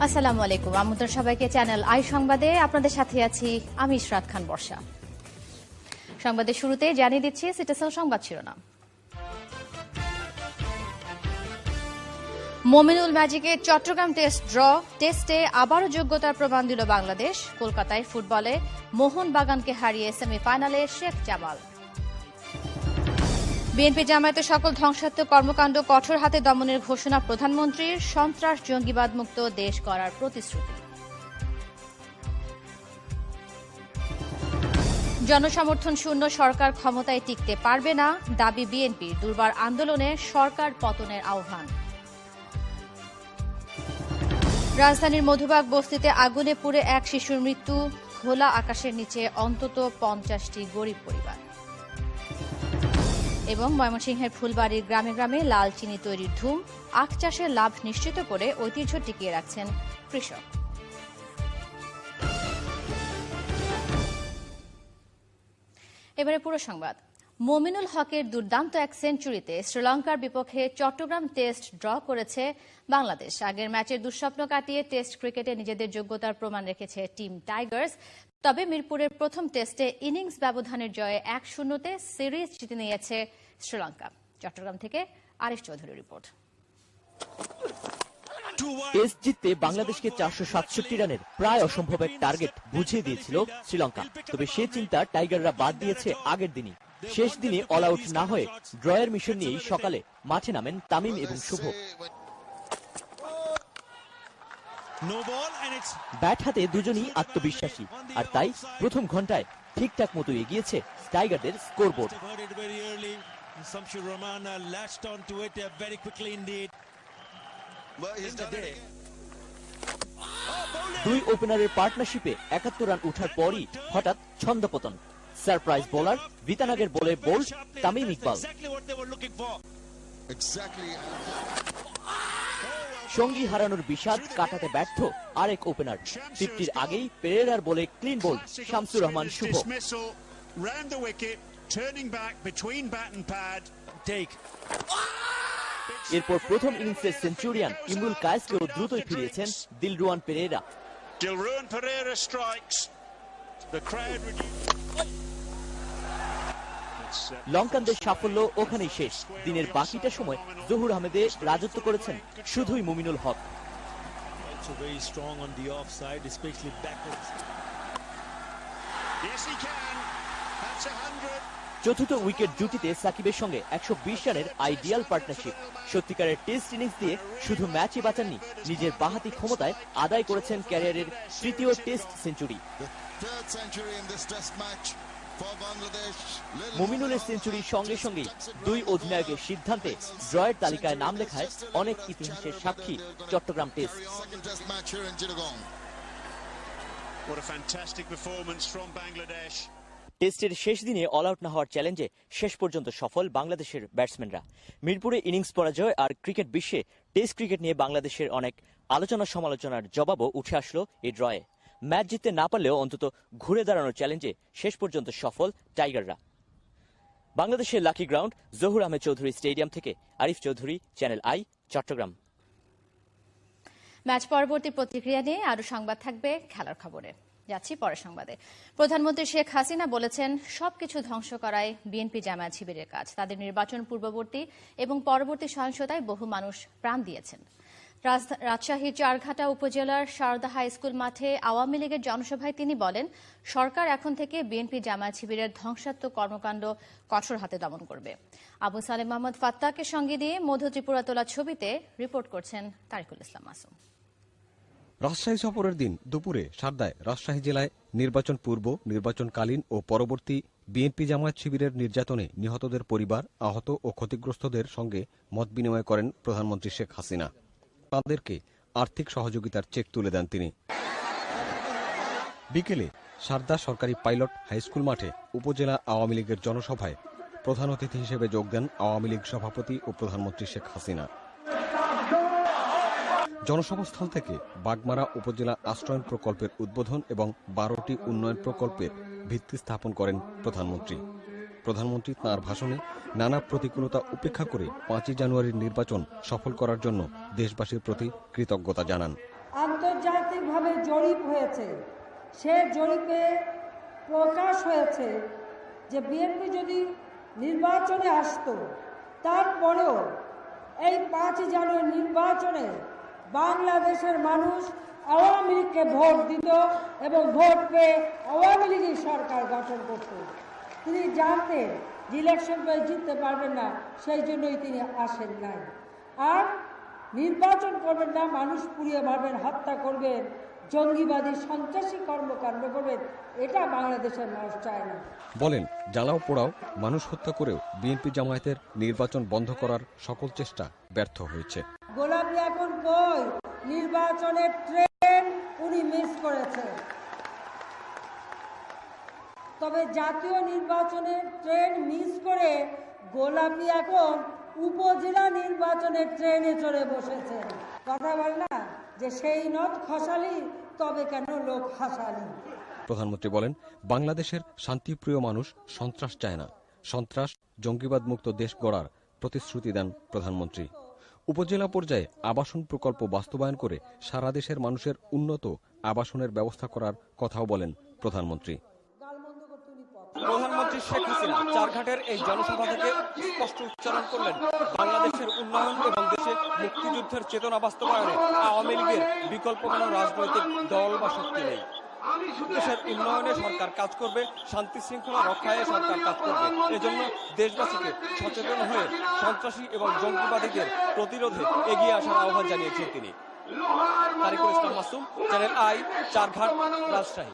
আসসালামু আলাইকুম। আমন্ত্রণ সবাইকে চ্যানেল আই সংবাদে। আপনাদের সাথে আছি আমি ইশরাত খান বর্ষা। সংবাদের শুরুতে জানিয়ে দিচ্ছি সিটিসেল সংবাদ শিরোনাম। মোমিনুল ম্যাজিকের চট্টগ্রাম টেস্ট ড্র, টেস্টে আবারও যোগ্যতার প্রমাণ দিল বাংলাদেশ। কলকাতায় ফুটবলে মোহনবাগানকে হারিয়ে সেমিফাইনালে শেখ জামাল। বিএনপি জামায়াতের সকল ধ্বংসাত্মক কর্মকাণ্ড কঠোর হাতে দমনের ঘোষণা প্রধানমন্ত্রীর। সন্ত্রাস জঙ্গিবাদ মুক্ত দেশ করার প্রতিশ্রুতি। জনসমর্থন শূন্য সরকার ক্ষমতায় টিকতে পারবে না, দাবি বিএনপির। দুর্বার আন্দোলনে সরকার পতনের আহ্বান। রাজধানীর মধুবাগ বস্তিতে আগুনে পুড়ে এক শিশুর মৃত্যু। খোলা আকাশের নিচে অন্তত 50টি গরিব পরিবার। এবং ময়মনসিংহের ফুলবাড়ির গ্রামে গ্রামে লাল চিনি তৈরির ধুম। আখ চাষের লাভ নিশ্চিত করে ঐতিহ্য টিকিয়ে রাখছেন কৃষক। এবারে পুরো সংবাদ। মোমিনুল হকের দুর্দান্ত এক সেঞ্চুরিতে শ্রীলঙ্কার বিপক্ষে চট্টগ্রাম টেস্ট ড্র করেছে বাংলাদেশ। আগের ম্যাচের দুঃস্বপ্ন কাটিয়ে টেস্ট ক্রিকেটে নিজেদের যোগ্যতার প্রমাণ রেখেছে টিম টাইগার্স। তবে মিরপুরের প্রথম টেস্টে ইনিংস ব্যবধানের জয়ে 1-0 সিরিজ জিতে নিয়েছে শ্রীলঙ্কা। চট্টগ্রাম থেকে আরিফ চৌধুরীর রিপোর্ট। টেস্ট জিততে বাংলাদেশকে 467 রানের প্রায় অসম্ভব এক টার্গেট বুঝিয়ে দিয়েছিল শ্রীলঙ্কা। তবে সে চিন্তা টাইগাররা বাদ দিয়েছে আগের দিনই। শেষ দিনে অল আউট না হয়ে ড্রয়ের মিশন নিয়েই সকালে মাঠে নামেন তামিম এবং শুভ। ব্যাট হাতে দুজনই আত্মবিশ্বাসী, আর তাই প্রথম ঘন্টায় ঠিকঠাক মতো এগিয়েছে টাইগারদের স্কোরবোর্ড। দুই ওপেনারের পার্টনারশিপে 71 রান ওঠার পরই হঠাৎ ছন্দপতন। সারপ্রাইজ বোলার ভিতানাগের বলে বোল্ড তামিম ইকবাল। সঙ্গী হারানোর বিষাদ কাটাতে ব্যর্থ আরেক ওপেনার। 50-র আগেই পেরেরার বলে ক্লিন বোল্ড শামসুর রহমান শুভ। এরপর প্রথম ইনিংসের সেঞ্চুরিয়ান ইমরুল কায়েসকেও দ্রুতই ফিরিয়েছেন দিলরুয়ান পেরেরা। লঙ্কানদের সাফল্য ওখানেই শেষ। দিনের বাকিটা সময় জহুর আহমেদে রাজত্ব করেছেন শুধুই মুমিনুল হক। চতুর্থ উইকেট জুটিতে সাকিবের সঙ্গে 120 রানের আইডিয়াল পার্টনারশিপ। সত্যিকারের টেস্ট ইনিংস দিয়ে শুধু ম্যাচই বাঁচাননি, নিজের বাঁহাতি ক্ষমতায় আদায় করেছেন ক্যারিয়ারের তৃতীয় টেস্ট সেঞ্চুরি। মুমিনুলের সেঞ্চুরির সঙ্গে সঙ্গেই দুই অধিনায়কের সিদ্ধান্তে ড্রয়ের তালিকায় নাম লেখায় অনেক ইতিহাসের সাক্ষী চট্টগ্রাম টেস্ট। টেস্টের শেষ দিনে অল আউট না হওয়ার চ্যালেঞ্জে শেষ পর্যন্ত সফল বাংলাদেশের ব্যাটসম্যানরা। মিরপুরে ইনিংস পরাজয় আর ক্রিকেট বিশ্বে টেস্ট ক্রিকেট নিয়ে বাংলাদেশের অনেক আলোচনা সমালোচনার জবাবও উঠে আসলো এই ড্রয়ে। ম্যাচ জিততে না পারলেও অন্তত ঘুরে দাঁড়ানোর চ্যালেঞ্জে শেষ পর্যন্ত সফল টাইগাররা। বাংলাদেশের lucky ground Zahur Ahmed Chowdhury stadium থেকে Arif Chowdhury, channel I, Chattogram. Match পরবর্তী প্রতিক্রিয়া নিয়ে আরো সংবাদ থাকবে খেলার খবরে। যাচ্ছি পরের সংবাদে। প্রধানমন্ত্রী শেখ হাসিনা বলেছেন, সবকিছু ধ্বংস করাই বিএনপি জামায়াত শিবিরের কাজ। তাদের নির্বাচন পূর্ববর্তী এবং পরবর্তী সহিংসতায় বহু মানুষ প্রাণ দিয়েছেন। রাজশাহীর চারঘাটা উপজেলার সারদা হাই স্কুল মাঠে আওয়ামী লীগের জনসভায় তিনি বলেন, সরকার এখন থেকে বিএনপি জামায়াত শিবিরের ধ্বংসাত্মক কর্মকাণ্ড কঠোর হাতে দমন করবে। আবু সালেম মোহাম্মদ ফাত্তাহকে সঙ্গে দিয়ে মধ্য ত্রিপুরা তোলা ছবিতে রিপোর্ট করছেন তারিকুল ইসলাম মাসুম। রাজশাহী সফরের দিন দুপুরে সারদায় রাজশাহী জেলায় নির্বাচন পূর্ব, নির্বাচনকালীন ও পরবর্তী বিএনপি জামায়াত শিবিরের নির্যাতনে নিহতদের পরিবার, আহত ও ক্ষতিগ্রস্তদের সঙ্গে মত বিনিময় করেন প্রধানমন্ত্রী শেখ হাসিনা। তাঁদেরকে আর্থিক সহযোগিতার চেক তুলে দেন তিনি। বিকেলে সারদা সরকারি পাইলট হাইস্কুল মাঠে উপজেলা আওয়ামী লীগের জনসভায় প্রধান অতিথি হিসেবে যোগ দেন আওয়ামী লীগ সভাপতি ও প্রধানমন্ত্রী শেখ হাসিনা। জনসভাস্থল থেকে বাগমারা উপজেলা আশ্রয়ণ প্রকল্পের উদ্বোধন এবং 12টি উন্নয়ন প্রকল্পের ভিত্তি স্থাপন করেন প্রধানমন্ত্রী। প্রধানমন্ত্রী তাঁর ভাষণে নানা প্রতিকূলতা উপেক্ষা করে 5ই জানুয়ারির নির্বাচন সফল করার জন্য দেশবাসীর প্রতি কৃতজ্ঞতা জানান। আন্তর্জাতিকভাবে জরিপ হয়েছে, সে জরিপে প্রকাশ হয়েছে যে বিএনপি যদি নির্বাচনে আসতো, তারপরেও এই 5 জানুয়ারি নির্বাচনে বাংলাদেশের মানুষ আওয়ামী লীগকে ভোট দিত এবং ভোট পেয়ে আওয়ামী লীগের সরকার গঠন করত। তিনি জানতেন যে ইলেকশন পেয়ে জিততে পারবেন না, সেই জন্যই তিনি আসেন নাই। আর নির্বাচন করবেন না, মানুষ পুড়িয়ে মারবেন, হত্যা করবেন, জঙ্গিবাদী সন্ত্রাসী কর্মকাণ্ড করবেন, এটা বাংলাদেশের মানুষ চায় না। বলেন, জ্বালাও পোড়াও মানুষ হত্যা করেও বিএনপি জামায়াতের নির্বাচন বন্ধ করার সকল চেষ্টা ব্যর্থ হয়েছে। গোলাপী এখন কই? নির্বাচনের ট্রেন উনি মিস করেছে। তবে জাতীয় নির্বাচনের ট্রেন মিস করে গোলাপী এখন উপজেলা নির্বাচনের ট্রেনে চড়ে বসেছে। কথা বলে না যে সেই নথ খসালি তবে কেন লোক হাসালি। প্রধানমন্ত্রী বলেন, বাংলাদেশের শান্তিপ্রিয় মানুষ সন্ত্রাস চায় না। সন্ত্রাস জঙ্গিবাদ মুক্ত দেশ গড়ার প্রতিশ্রুতি দেন প্রধানমন্ত্রী। উপজেলা পর্যায়ে আবাসন প্রকল্প বাস্তবায়ন করে সারা দেশের মানুষের উন্নত আবাসনের ব্যবস্থা করার কথাও বলেন প্রধানমন্ত্রী। প্রধানমন্ত্রী শেখ হাসিনা চারঘাটের এই জনসভা থেকে স্পষ্ট উচ্চারণ করলেন, বাংলাদেশের উন্নয়ন এবং দেশে মুক্তিযুদ্ধের চেতনা বাস্তবায়নে আওয়ামী লীগের বিকল্প কোনো রাজনৈতিক দল বা শক্তি নেই। দেশের উন্নয়নে সরকার কাজ করবে, শান্তি শৃঙ্খলা রক্ষায় সরকার কাজ করবে। এজন্য দেশবাসীকে সচেতন হয়ে সন্ত্রাসী এবং জঙ্গিবাদীদের প্রতিরোধে এগিয়ে আসার আহ্বান জানিয়েছেন তিনি। তারিকুল ইসলাম মাসুম, চ্যানেল আই, চারঘাট, রাজশাহী।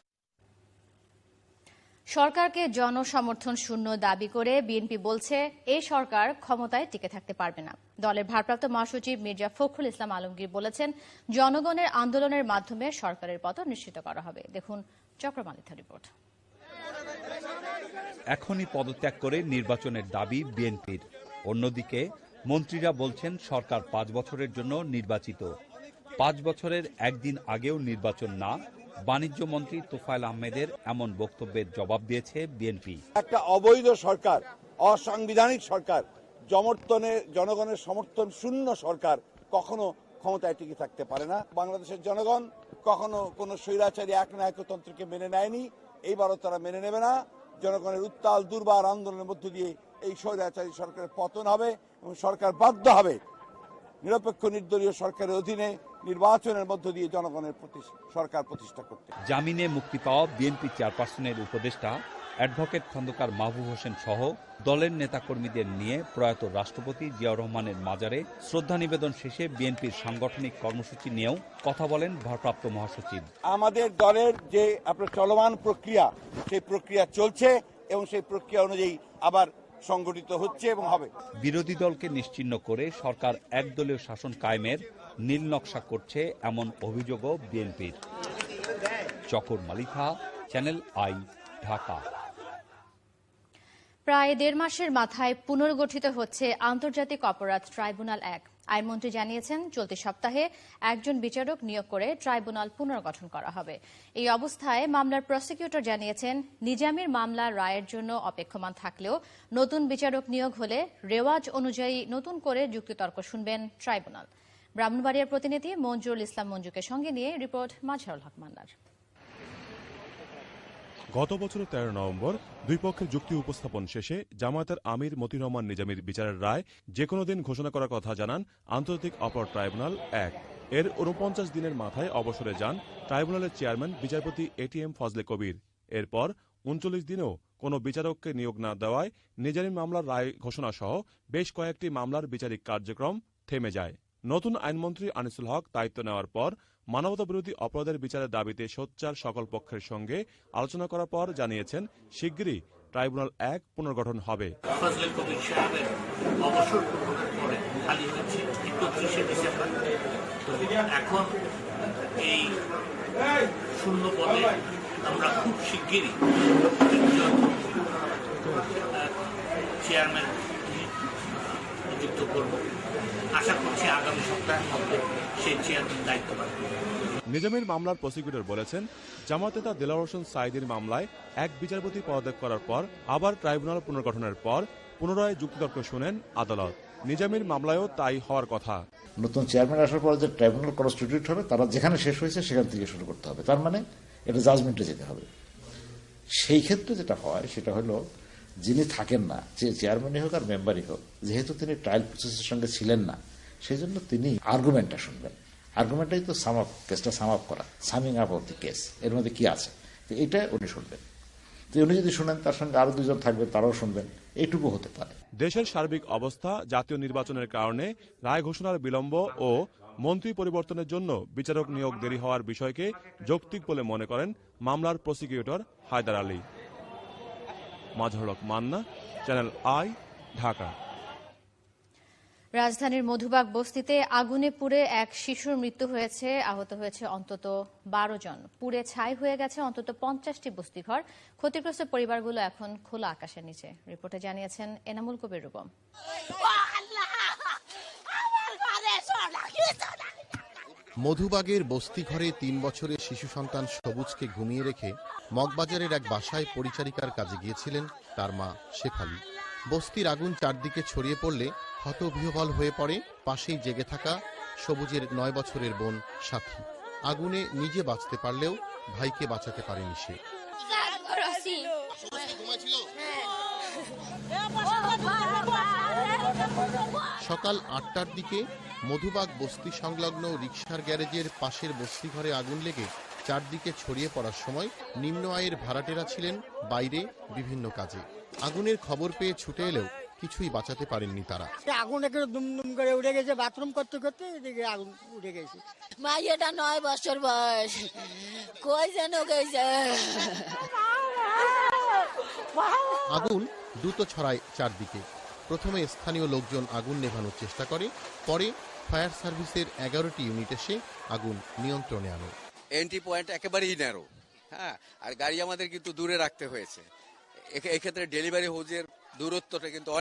সরকারকে জনসমর্থন শূন্য দাবি করে বিএনপি বলছে এই সরকার ক্ষমতায় টিকে থাকতে পারবে না। দলের ভারপ্রাপ্ত মহাসচিব মির্জা ফখরুল ইসলাম আলমগীর বলেছেন, জনগণের আন্দোলনের মাধ্যমে সরকারের পতন নিশ্চিত করা হবে। দেখুন চক্রমালিথা রিপোর্ট। এখনই পদত্যাগ করে নির্বাচনের দাবি বিএনপির। অন্যদিকে মন্ত্রীরা বলছেন সরকার 5 বছরের জন্য নির্বাচিত। 5 বছরের একদিন আগেও নির্বাচন না। বাণিজ্য মন্ত্রী তোফায়েল আহমেদের এমন বক্তব্যের জবাব দিয়েছে বিএনপি। একটা অবৈধ সরকার, অসাংবিধানিক সরকার, জনগণের সমর্থন শূন্য সরকার কখনো ক্ষমতায় টিকে থাকতে পারে না। বাংলাদেশের জনগণ কখনো কোনো স্বৈরাচারী একনায়কতন্ত্রকে মেনে নেয়নি, এইবারও তারা মেনে নেবে না। জনগণের উত্তাল দুর্বার আন্দোলনের মধ্য দিয়ে এই স্বৈরাচারী সরকারের পতন হবে এবং সরকার বাধ্য হবে নিরপেক্ষ নির্দলীয় সরকারের অধীনে নির্বাচনের মধ্য দিয়ে জনগণের সরকার প্রতিষ্ঠা করতে। জামিনে মুক্তি পাওয়া বিএনপি চেয়ারপারসনের উপদেষ্টা অ্যাডভোকেট খন্দকার মাহবুব হোসেন সহ দলের নেতাকর্মীদের নিয়ে প্রয়াত রাষ্ট্রপতি জিয়াউর রহমানের মাজারে শ্রদ্ধা নিবেদন শেষে বিএনপির সাংগঠনিক কর্মসূচি নিয়েও কথা বলেন ভারপ্রাপ্ত মহাসচিব। আমাদের দলের যে আপনার চলমান প্রক্রিয়া, সেই প্রক্রিয়া চলছে এবং সেই প্রক্রিয়া অনুযায়ী আবার সংগঠিত হচ্ছে এবং হবে। বিরোধী দলকে নিশ্চিহ্ন করে সরকার একদলীয় শাসন কায়েমের নীল নকশা করছে এমন অভিযোগও বিএনপির। চকর মালিথা, চ্যানেল আই, ঢাকা। প্রায় 1.5 মাসের মাথায় পুনর্গঠিত হচ্ছে আন্তর্জাতিক অপরাধ ট্রাইব্যুনাল 1। আইনমন্ত্রী জানিয়েছেন, চলতি সপ্তাহে একজন বিচারক নিয়োগ করে ট্রাইব্যুনাল পুনর্গঠন করা হবে। এই অবস্থায় মামলার প্রসিকিউটর জানিয়েছেন, নিজামীর মামলার রায়ের জন্য অপেক্ষমান থাকলেও নতুন বিচারক নিয়োগ হলে রেওয়াজ অনুযায়ী নতুন করে যুক্তিতর্ক শুনবেন ট্রাইব্যুনাল। ব্রাহ্মণবাড়িয়ার প্রতিনিধি মঞ্জুরুল ইসলাম মঞ্জুকে সঙ্গে নিয়ে রিপোর্ট মাজহারুল হক মান্নার। গত বছরের 13 নভেম্বর দুই পক্ষের যুক্তি উপস্থাপন শেষে জামায়াতের আমির মতিউর রহমান নিজামীর বিচারের রায় যে কোনো দিন ঘোষণা করার কথা জানান আন্তর্জাতিক অপরাধ ট্রাইব্যুনাল 1। এর 49 দিনের মাথায় অবসরে যান ট্রাইব্যুনালের চেয়ারম্যান বিচারপতি এটিএম ফজলে কবির। এরপর 39 দিনেও কোনো বিচারককে নিয়োগ না দেওয়ায় নিজামী মামলার রায় ঘোষণা সহ বেশ কয়েকটি মামলার বিচারিক কার্যক্রম থেমে যায়। নতুন আইনমন্ত্রী আনিসুল হক দায়িত্ব নেওয়ার পর মানবতাবিরোধী অপরাধের বিচারের দাবিতে সোচ্চার সকল পক্ষের সঙ্গে আলোচনা করার পর জানিয়েছেন, শিগগিরই ট্রাইব্যুনাল 1 পুনর্গঠন হবে। ফজলে কবির সাহেবের অবসর গ্রহণের পরে খালি হচ্ছে 31শে ডিসেম্বর। এখন এই শূন্য পদে আমরা খুব শিগগিরই চেয়ারম্যান নিযুক্ত করব। আশা করছি আগামী সপ্তাহের মধ্যে সেই চেয়ারম্যান দায়িত্ব পালন করবে। নিজামীর মামলার প্রসিকিউটর বলেছেন, জামায়াত নেতা দেলোয়ার হোসেন সাঈদীর মামলায় এক বিচারপতি পদত্যাগ করার পর আবার ট্রাইব্যুনাল পুনর্গঠনের পর পুনরায় যুক্তিতর্ক শুনেন আদালত। নিজামীর মামলায়ও তাই হওয়ার কথা। নতুন চেয়ারম্যান আসার পর যে ট্রাইব্যুনাল কনস্টিটিউট হবে, তারা যেখানে শেষ হয়েছে সেখান থেকে শুরু করতে হবে, তার মানে এটা জাজমেন্টে যেতে হবে। সেই ক্ষেত্রে যেটা হয় সেটা হলো, যিনি থাকেন না, যে চেয়ারম্যানই হোক আর মেম্বারই হোক, যেহেতু তিনি ট্রায়াল প্রসেসের সঙ্গে ছিলেন না, সেই জন্য তিনি আর্গুমেন্টটা শুনবেন। আর্গুমেন্টটাই তো কেসটা সাম আপ করা, summing up of the case, এর মধ্যে কি আছে, তো এটা উনি শুনবেন। তো উনি যদি শুনেন, তার সঙ্গে আরো দুজন থাকবেন, তারাও শুনবেন, এইটুকু হতে পারে। দেশের সার্বিক অবস্থা, জাতীয় নির্বাচনের কারণে রায় ঘোষণার বিলম্ব ও মন্ত্রী পরিবর্তনের জন্য বিচারক নিয়োগ দেরি হওয়ার বিষয়কে যৌক্তিক বলে মনে করেন মামলার প্রসিকিউটর হায়দার আলী। মাজহারুল হক মান্না, চ্যানেল আই, ঢাকা। রাজধানীর মধুবাগ বস্তিতে আগুনে পুড়ে এক শিশুর মৃত্যু হয়েছে, আহত হয়েছে অন্তত 12 জন। পুড়ে ছাই হয়ে গেছে অন্তত 50টি বস্তিঘর। ক্ষতিগ্রস্ত পরিবারগুলো এখন খোলা আকাশের নিচে। রিপোর্টে জানিয়েছেন এনামুল কবির রূপম। মধুবাগের বস্তিঘরে 3 বছরের শিশু সন্তান সবুজকে ঘুমিয়ে রেখে মগবাজারের এক বাসায় পরিচারিকার কাজে গিয়েছিলেন তার মা শেফালি। বস্তির আগুন চারদিকে ছড়িয়ে পড়লে হতবিহ্বল হয়ে পড়ে পাশেই জেগে থাকা সবুজের 9 বছরের বোন সাথী। আগুনে নিজে বাঁচতে পারলেও ভাইকে বাঁচাতে পারেনি সে। সকাল 8টার দিকে মধুবাগ বস্তি সংলগ্ন রিকশার গ্যারেজের পাশের বস্তিঘরে আগুন লেগে চারদিকে ছড়িয়ে পড়ার সময় নিম্ন আয়ের ভাড়াটেরা ছিলেন বাইরে বিভিন্ন কাজে। আগুনের খবর পেয়ে ছুটে এলেও কিছুই বাঁচাতে পারেননি তারা। আগুন একটু দুমদুম করে উঠে গেছে, বাথরুম করতে করতে এদিকে আগুন উঠে গেছে। মাইয়াটা 9 বছর বয়স, কই যেন গেছে। আগুন দ্রুত ছড়ায় চারদিকে। প্রথমে স্থানীয় লোকজন আগুন নেভানোর চেষ্টা করে, পরে ফায়ার সার্ভিসের 11টি ইউনিট এসে আগুন নিয়ন্ত্রণে আনে। এন্ট্রি পয়েন্ট একেবারেই ন্যারো, হ্যাঁ, আর গাড়ি আমাদের কিন্তু দূরে রাখতে হয়েছে। এক্ষেত্রে ডেলিভারি হোজের দূরত্বটা কিন্তু